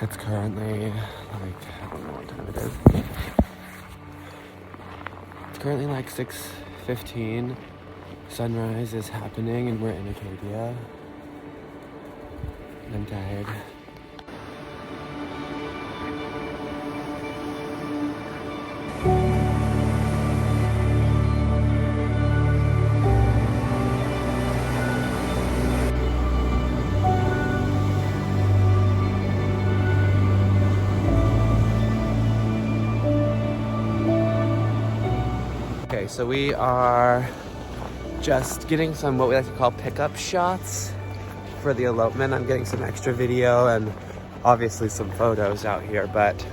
It's currently like, I don't know what time it is. It's currently like 6:15. Sunrise is happening and we're in Acadia. I'm tired. Okay, so we are just getting some what we like to call pickup shots for the elopement. I'm getting some extra video and obviously some photos out here, but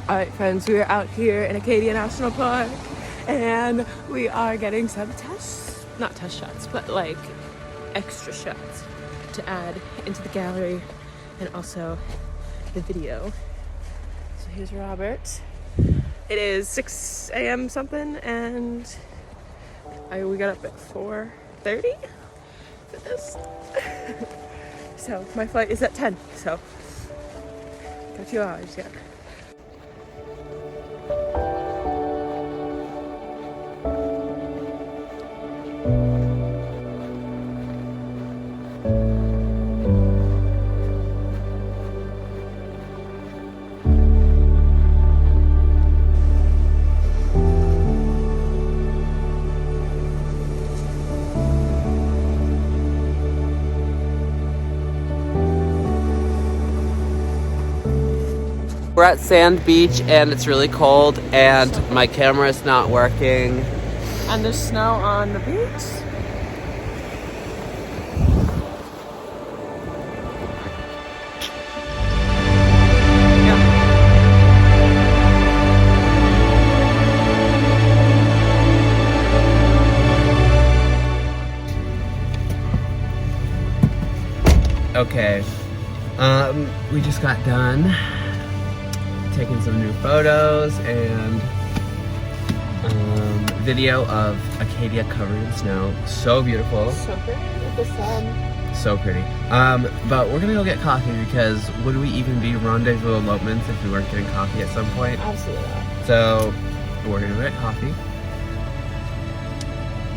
Alright friends, we are out here in Acadia National Park and we are getting some not test shots, but like extra shots to add into the gallery and also the video. So here's Robert. It is 6 a.m. something and we got up at 4:30 for this. So my flight is at 10, so got 2 hours yet. we're at Sand Beach and it's really cold and my camera is not working. And there's snow on the beach. Okay, we just got done taking some new photos and video of Acadia covered in snow. So beautiful. So pretty with the sun. So pretty. But we're gonna go get coffee because would we even be Rendezvous elopements if we weren't getting coffee at some point? Absolutely not. So we're gonna go get coffee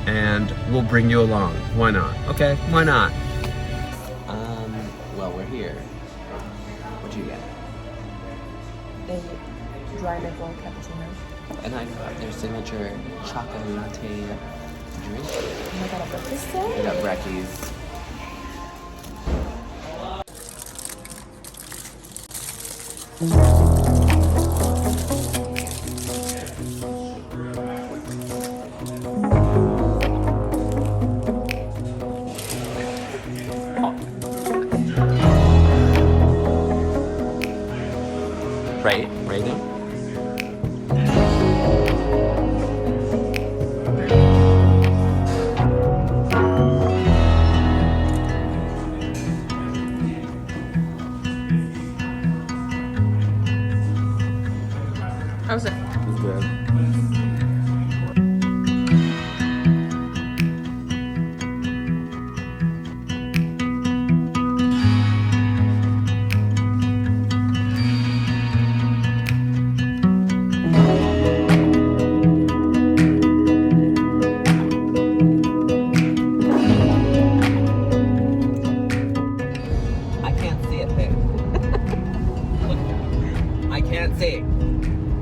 and we'll bring you along. Why not? Okay, why not? Well, we're here. What'd you get? A dry maple cappuccino. And I got their signature chocolate latte drink. And I got a breakfast there. I got Breckies. Right? Right now? How was it? It was good.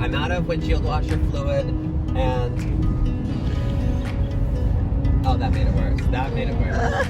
I'm out of windshield washer fluid and oh, that made it worse. That made it worse.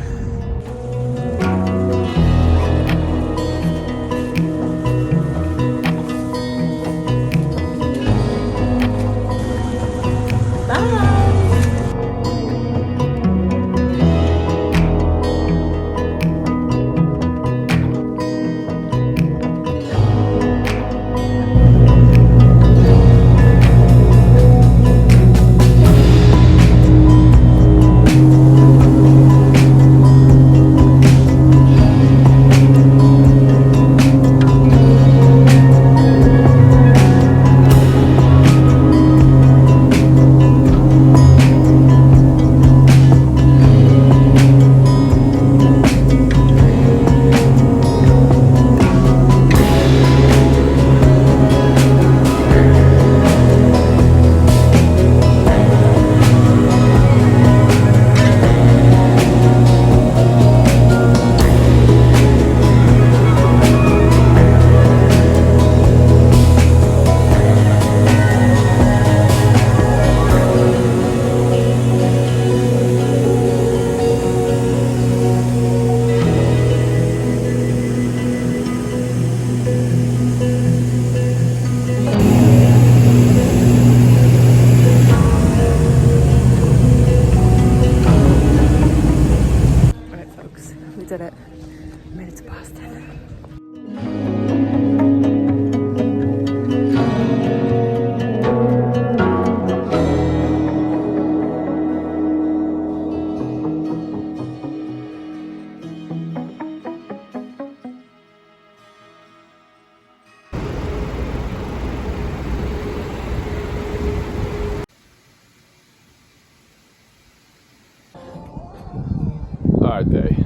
Hard day.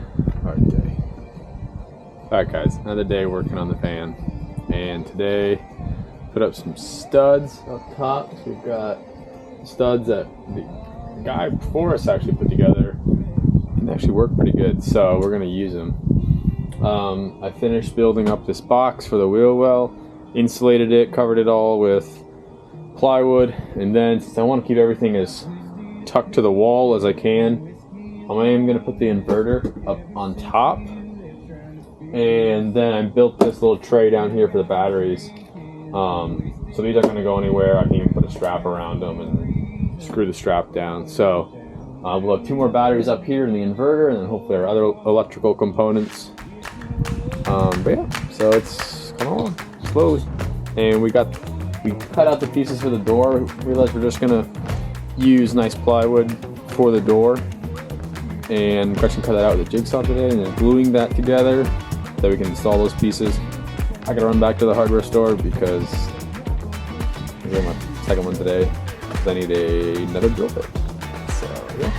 Hard day. Alright guys, another day working on the van. And today, put up some studs up top. So we've got studs that the guy before us actually put together. And they actually work pretty good, so we're going to use them. I finished building up this box for the wheel well, insulated it, covered it all with plywood, and then since I want to keep everything as tucked to the wall as I can, I am going to put the inverter up on top, and then I built this little tray down here for the batteries. So these aren't going to go anywhere. I can even put a strap around them and screw the strap down. So we'll have 2 more batteries up here in the inverter, and then hopefully our other electrical components. But yeah, so it's coming along slowly. And we cut out the pieces for the door. We realized we're just gonna use nice plywood for the door. And Gretchen cut that out with a jigsaw today, and then gluing that together so that we can install those pieces. I gotta run back to the hardware store because I got my second one today. I need another drill bit. So yeah.